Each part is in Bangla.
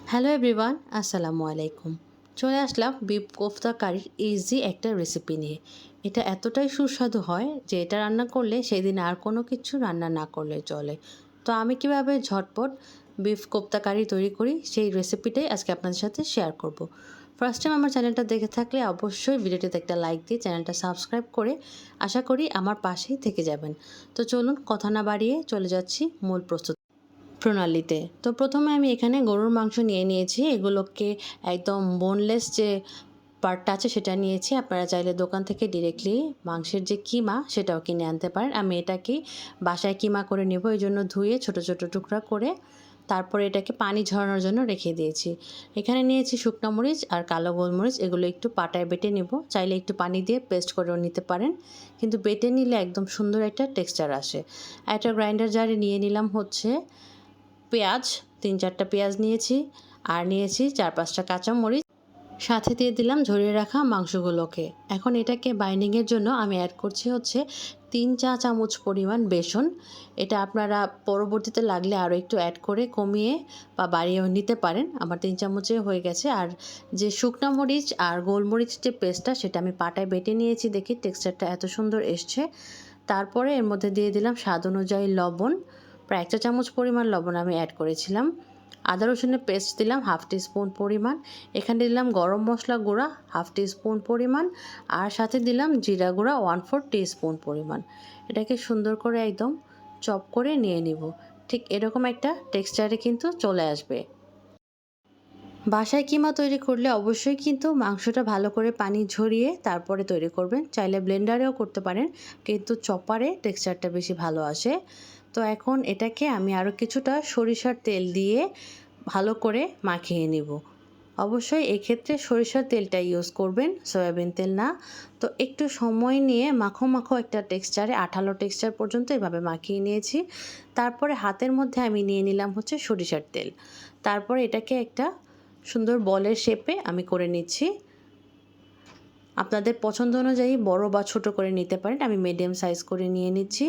হ্যালো এভরিওয়ান, আসসালামু আলাইকুম। চলে আসলাম বিফ কোফতা কারির ইজি একটা রেসিপি নিয়ে। এটা এতটাই সুস্বাদু হয় যে এটা রান্না করলে সেদিন আর কোনো কিছু রান্না না করলে চলে। তো আমি কিভাবে ঝটপট বিফ কোফতা কারি তৈরি করি সেই রেসিপিটাই আজকে আপনাদের সাথে শেয়ার করব। ফার্স্ট টাইম আমার চ্যানেলটা দেখে থাকলে অবশ্যই ভিডিওটিতে একটা লাইক দিয়ে চ্যানেলটা সাবস্ক্রাইব করে আশা করি আমার পাশেই থেকে যাবেন। তো চলুন কথা না বাড়িয়ে চলে যাচ্ছি মূল প্রণালীতে। তো প্রথমে আমি এখানে গরুর মাংস নিয়ে নিয়েছি। এগুলোকে একদম বোনলেস যে পার্টটা আছে সেটা নিয়েছি। আপনারা চাইলে দোকান থেকে ডিরেক্টলি মাংসের যে কিমা সেটাও কিনে আনতে পারেন। আমি এটাকেই বাসায় কিমা করে নেব। এজন্য ধুয়ে ছোট ছোট টুকরা করে তারপরে এটাকে পানি ঝরানোর জন্য রেখে দিয়েছি। এখানে নিয়েছি শুকনো মরিচ আর কালো গোলমরিচ। এগুলো একটু পাটায় বেটে নেব। চাইলে একটু পানি দিয়ে পেস্ট করেও নিতে পারেন, কিন্তু বেটে নিলে একদম সুন্দর একটা টেক্সচার আসে। একটা গ্রাইন্ডার জারে নিয়ে নিলাম হচ্ছে পেঁয়াজ, ৩-৪টা পেঁয়াজ নিয়েছি, আর নিয়েছি ৪-৫টা কাঁচামরিচ, সাথে দিয়ে দিলাম ঝরিয়ে রাখা মাংসগুলোকে। এখন এটাকে বাইন্ডিংয়ের জন্য আমি অ্যাড করছি হচ্ছে ৩ চা চামচ পরিমাণ বেসন। এটা আপনারা পরবর্তীতে লাগলে আরও একটু অ্যাড করে কমিয়ে বা বাড়িয়েও নিতে পারেন। আমার ৩ চামচে হয়ে গেছে। আর যে শুকনা মরিচ আর গোলমরিচ যে পেস্টটা সেটা আমি পাটায় বেটে নিয়েছি, দেখি টেক্সচারটা এত সুন্দর এসছে। তারপরে এর মধ্যে দিয়ে দিলাম স্বাদ অনুযায়ী লবণ, প্রায় ১ চা চামচ পরিমাণ লবণ আমি অ্যাড করেছিলাম। আদা রসুনের পেস্ট দিলাম 1/2 টিস্পুন পরিমাণ। এখানে দিলাম গরম মশলা গুঁড়া 1/2 টিস্পুন পরিমাণ, আর সাথে দিলাম জিরা গুঁড়া 1/4 টিস্পুন পরিমাণ। এটাকে সুন্দর করে একদম চপ করে নিয়ে নিব। ঠিক এরকম একটা টেক্সচারে কিন্তু চলে আসবে। বাসায় কিমা তৈরি করলে অবশ্যই কিন্তু মাংসটা ভালো করে পানি ঝরিয়ে তারপরে তৈরি করবেন। চাইলে ব্লেন্ডারেও করতে পারেন, কিন্তু চপারে টেক্সচারটা বেশি ভালো আসে। তো এখন এটাকে আমি আরও কিছুটা সরিষার তেল দিয়ে ভালো করে মাখিয়ে নিব। অবশ্যই এক্ষেত্রে সরিষার তেলটা ইউজ করবেন, সয়াবিন তেল না। তো একটু সময় নিয়ে মাখো মাখো একটা টেক্সচারে, আঠালো টেক্সচার পর্যন্ত এভাবে মাখিয়ে নিয়েছি। তারপরে হাতের মধ্যে আমি নিয়ে নিলাম হচ্ছে সরিষার তেল। তারপরে এটাকে একটা সুন্দর বলের শেপে আমি করে নিচ্ছি। আপনাদের পছন্দ অনুযায়ী বড় বা ছোট করে নিতে পারেন। আমি মিডিয়াম সাইজ করে নিয়ে নিচ্ছি।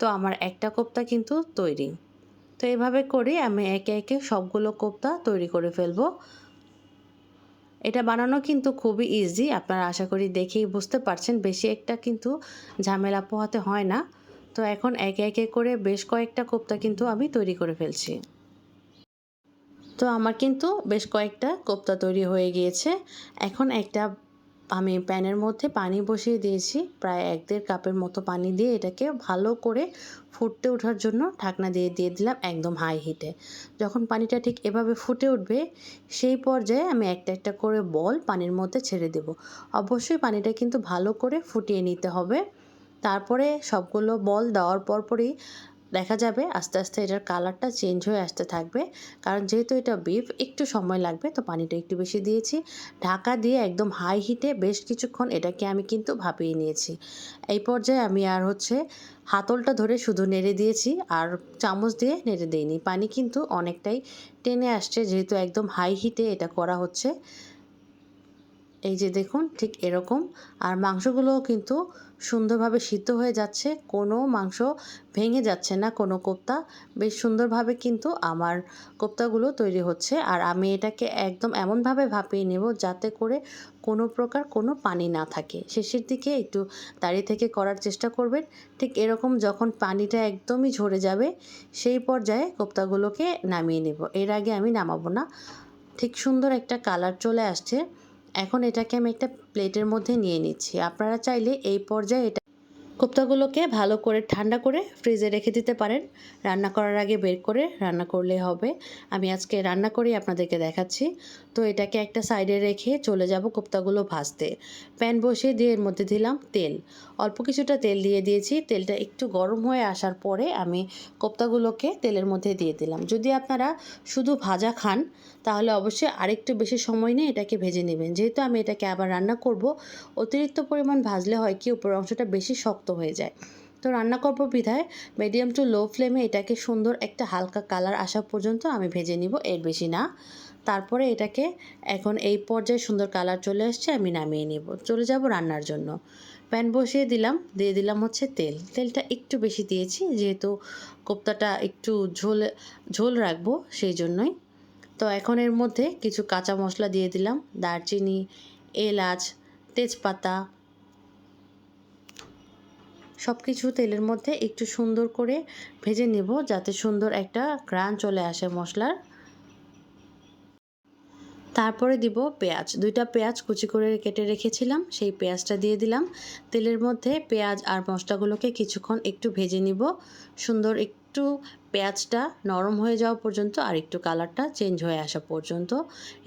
তো আমার একটা কোপ্তা কিন্তু তৈরি। তো এভাবে করে আমি একে একে সবগুলো কোপ্তা তৈরি করে ফেলবো। এটা বানানো কিন্তু খুবই ইজি, আপনারা আশা করি দেখেই বুঝতে পারছেন। বেশি একটা কিন্তু ঝামেলা পোহাতে হয় না। তো এখন একে একে করে বেশ কয়েকটা কোপ্তা কিন্তু আমি তৈরি করে ফেলছি। তো আমার কিন্তু বেশ কয়েকটা কোপ্তা তৈরি হয়ে গিয়েছে। এখন একটা আমি প্যানের মধ্যে পানি বসিয়ে দিয়েছি, প্রায় ১-১.৫ কাপের মতো পানি দিয়ে এটাকে ভালো করে ফুটতে ওঠার জন্য ঢাকনা দিয়ে দিয়ে দিলাম একদম হাই হিটে। যখন পানিটা ঠিক এভাবে ফুটে উঠবে সেই পর্যায়ে আমি একটা একটা করে বল পানির মধ্যে ছেড়ে দেব। অবশ্যই পানিটা কিন্তু ভালো করে ফুটিয়ে নিতে হবে। তারপরে সবগুলো বল দেওয়ার পরপরই দেখা যাবে আস্তে আস্তে এটার কালারটা চেঞ্জ হয়ে আসতে থাকবে। কারণ যেহেতু এটা বিফ একটু সময় লাগবে, তো পানিটা একটু বেশি দিয়েছি। ঢাকা দিয়ে একদম হাই হিটে বেশ কিছুক্ষণ এটাকে আমি কিন্তু ভাপিয়ে নিয়েছি। এই পর্যায়ে আমি আর হচ্ছে হাতলটা ধরে শুধু নেড়ে দিয়েছি, আর চামচ দিয়ে নেড়ে দিইনি। পানি কিন্তু অনেকটাই টেনে আসছে যেহেতু একদম হাই হিটে এটা করা হচ্ছে। এই যে দেখুন ঠিক এরকম। আর মাংসগুলোও কিন্তু সুন্দরভাবে সিদ্ধ হয়ে যাচ্ছে, কোনো মাংস ভেঙে যাচ্ছে না, কোনো কোপ্তা। বেশ সুন্দরভাবে কিন্তু আমার কোপ্তাগুলো তৈরি হচ্ছে। আর আমি এটাকে একদম এমনভাবে ভাপিয়ে নেব যাতে করে কোনো প্রকার কোনো পানি না থাকে। শেষের দিকে একটু দাঁড়িয়ে থেকে করার চেষ্টা করবেন। ঠিক এরকম যখন পানিটা একদমই ঝরে যাবে সেই পর্যায়ে কোপ্তাগুলোকে নামিয়ে নেব। এর আগে আমি নামাবো না। ঠিক সুন্দর একটা কালার চলে আসছে। এখন এটাকে আমি একটা প্লেটের মধ্যে নিয়ে নিচ্ছি। আপনারা চাইলে এই পর্যায়ে কোপ্তাগুলোকে ভালো করে ঠান্ডা করে ফ্রিজে রেখে দিতে পারেন। রান্না করার আগে বের করে রান্না করলেই হবে। আমি আজকে রান্না করেই আপনাদেরকে দেখাচ্ছি। তো এটাকে একটা সাইডে রেখে চলে যাব কোপ্তাগুলো ভাজতে। প্যান বসিয়ে দিয়ে এর মধ্যে দিলাম তেল। অল্প কিছুটা তেল দিয়ে দিয়েছি। তেলটা একটু গরম হয়ে আসার পরে আমি কোপ্তাগুলোকে তেলের মধ্যে দিয়ে দিলাম। যদি আপনারা শুধু ভাজা খান তাহলে অবশ্যই আরেকটু বেশি সময় নিয়ে এটাকে ভেজে নেবেন। যেহেতু আমি এটাকে আবার রান্না করব, অতিরিক্ত পরিমাণ ভাজলে হয় কি উপরের অংশটা বেশি শক্ত হয়ে যায়। তো রান্না করব বিধায় মিডিয়াম টু লো ফ্লেমে এটাকে সুন্দর একটা হালকা কালার আসা পর্যন্ত আমি ভেজে নিব, এর বেশি না। তারপরে এটাকে এখন এই পর্যায়ে সুন্দর কালার চলে আসছে, আমি নামিয়ে নিব। চলে যাব রান্নার জন্য। প্যান বসিয়ে দিলাম, দিয়ে দিলাম হচ্ছে তেল। তেলটা একটু বেশি দিয়েছি যেহেতু কোপ্তাটা একটু ঝোল ঝোল রাখবো সেই জন্যই। তো এখন এর মধ্যে কিছু কাঁচা মশলা দিয়ে দিলাম, দারচিনি, এলাচ, তেজপাতা, সব কিছু তেলের মধ্যে একটু সুন্দর করে ভেজে নেব যাতে সুন্দর একটা ঘ্রাণ চলে আসে মশলার। তারপরে দিব পেঁয়াজ, 2টা পেঁয়াজ কুচি করে কেটে রেখেছিলাম, সেই পেঁয়াজটা দিয়ে দিলাম তেলের মধ্যে। পেঁয়াজ আর মশলাগুলোকে কিছুক্ষণ একটু ভেজে নিব, সুন্দর একটু পেঁয়াজটা নরম হয়ে যাওয়া পর্যন্ত আর একটু কালারটা চেঞ্জ হয়ে আসা পর্যন্ত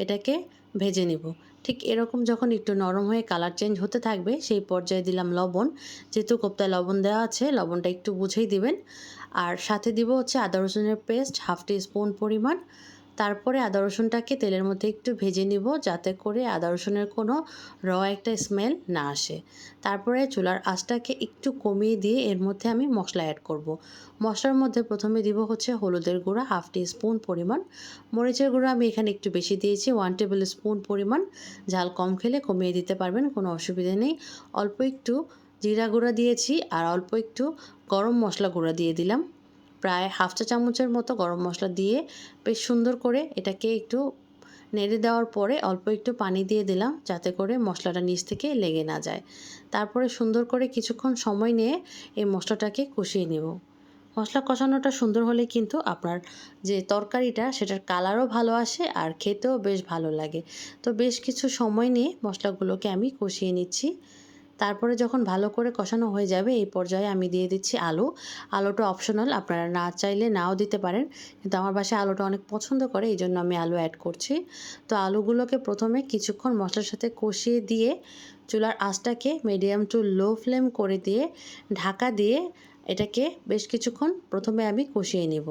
এটাকে ভেজে নিব। ঠিক এরকম যখন একটু নরম হয়ে কালার চেঞ্জ হতে থাকবে সেই পর্যায়ে দিলাম লবণ। যেহেতু কোপ্তায় লবণ দেওয়া আছে, লবণটা একটু বুঝেই দিবেন। আর সাথে দিব হচ্ছে আদা রসুনের পেস্ট 1/2 টিস্পুন পরিমাণ। তারপরে আদা রসুনটাকে তেলের মধ্যে একটু ভেজে নিব যাতে করে আদা রসুনের কোনো একটা স্মেল না আসে। তারপরে চুলার আঁচটাকে একটু কমিয়ে দিয়ে এর মধ্যে আমি মশলা অ্যাড করব। মশলার মধ্যে প্রথমে দিব হচ্ছে হলুদের গুঁড়া 1/2 টিস্পুন পরিমাণ, মরিচের গুঁড়া আমি এখানে একটু বেশি দিয়েছি 1 টেবিল স্পুন পরিমাণ। ঝাল কম খেলে কমিয়ে দিতে পারবেন, কোনো অসুবিধা নেই। অল্প একটু জিরা গুঁড়া দিয়েছি আর অল্প একটু গরম মশলা গুঁড়া দিয়ে দিলাম। প্রায় 1/2 চা চামচের মতো গরম মশলা দিয়ে বেশ সুন্দর করে এটাকে একটু নেড়ে দেওয়ার পরে অল্প একটু পানি দিয়ে দিলাম যাতে করে মশলাটা নিচ থেকে লেগে না যায়। তারপরে সুন্দর করে কিছুক্ষণ সময় নিয়ে এই মশলাটাকে কষিয়ে নেব। মশলা কষানোটা সুন্দর হলে কিন্তু আপনার যে তরকারিটা সেটার কালারও ভালো আসে আর খেতেও বেশ ভালো লাগে। তো বেশ কিছু সময় নিয়ে মশলাগুলোকে আমি কষিয়ে নিচ্ছি। তারপরে যখন ভালো করে কষানো হয়ে যাবে এই পর্যায়ে আমি দিয়ে দিচ্ছি আলু। আলুটা অপশনাল, আপনারা না চাইলে নাও দিতে পারেন, কিন্তু আমার বাসায় আলুটা অনেক পছন্দ করে, এই জন্য আমি আলু অ্যাড করছি। তো আলুগুলোকে প্রথমে কিছুক্ষণ মশলার সাথে কষিয়ে দিয়ে চুলার আঁচটাকে মিডিয়াম টু লো ফ্লেম করে দিয়ে ঢাকা দিয়ে এটাকে বেশ কিছুক্ষণ প্রথমে আমি কষিয়ে নিব।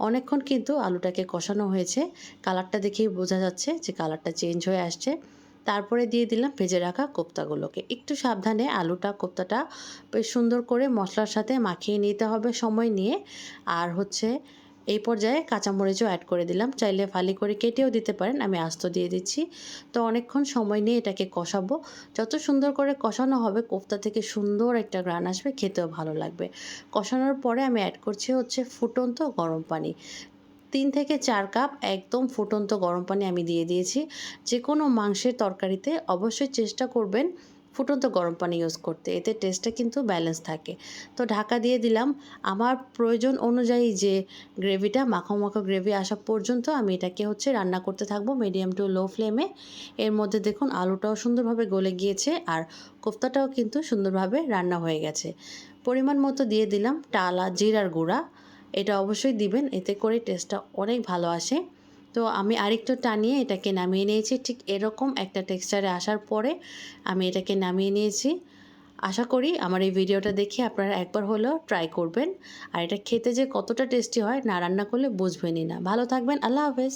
অনেকক্ষণ কিন্তু আলুটাকে কষানো হয়েছে, কালারটা দেখেই বোঝা যাচ্ছে যে কালারটা চেঞ্জ হয়ে আসছে। তারপরে দিয়ে দিলাম ভেজে রাখা কোপ্তাগুলোকে। একটু সাবধানে আলুটা কোপ্তাটা বেশ সুন্দর করে মশলার সাথে মাখিয়ে নিতে হবে সময় নিয়ে। আর হচ্ছে এই পর্যায়ে কাঁচামরিচও অ্যাড করে দিলাম, চাইলে ফালি করে কেটেও দিতে পারেন, আমি আস্ত দিয়ে দিচ্ছি। তো অনেকক্ষণ সময় নিয়ে এটাকে কষাবো। যত সুন্দর করে কষানো হবে কোপ্তা থেকে সুন্দর একটা ঘ্রাণ আসবে, খেতেও ভালো লাগবে। কষানোর পরে আমি অ্যাড করছি হচ্ছে ফুটন্ত গরম পানি। 3 থেকে 4 কাপ একদম ফুটন্ত গরম পানি আমি দিয়ে দিয়েছি। যে কোনো মাংসের তরকারিতে অবশ্যই চেষ্টা করবেন ফুটন্ত গরম পানি ইউজ করতে, এতে টেস্টটা কিন্তু ব্যালেন্স থাকে। তো ঢাকা দিয়ে দিলাম। আমার প্রয়োজন অনুযায়ী যে গ্রেভিটা মাখো মাখো গ্রেভি আসা পর্যন্ত আমি এটাকে হচ্ছে রান্না করতে থাকবো মিডিয়াম টু লো ফ্লেমে। এর মধ্যে দেখুন আলুটাও সুন্দরভাবে গলে গিয়েছে আর কোফতাটাও কিন্তু সুন্দরভাবে রান্না হয়ে গেছে। পরিমাণ মতো দিয়ে দিলাম টালা জিরার গুঁড়া, এটা অবশ্যই দিবেন, এতে করে টেস্টটা অনেক ভালো আসে। তো আমি আরেকটু টানিয়ে এটাকে নামিয়ে নিয়েছি। ঠিক এরকম একটা টেক্সচারে আসার পরে আমি এটাকে নামিয়ে নিয়েছি। আশা করি আমার এই ভিডিওটা দেখে আপনারা একবার হলেও ট্রাই করবেন। আর এটা খেতে যে কতটা টেস্টি হয় না রান্না করলে বুঝবেনই না। ভালো থাকবেন, আল্লাহ হাফেজ।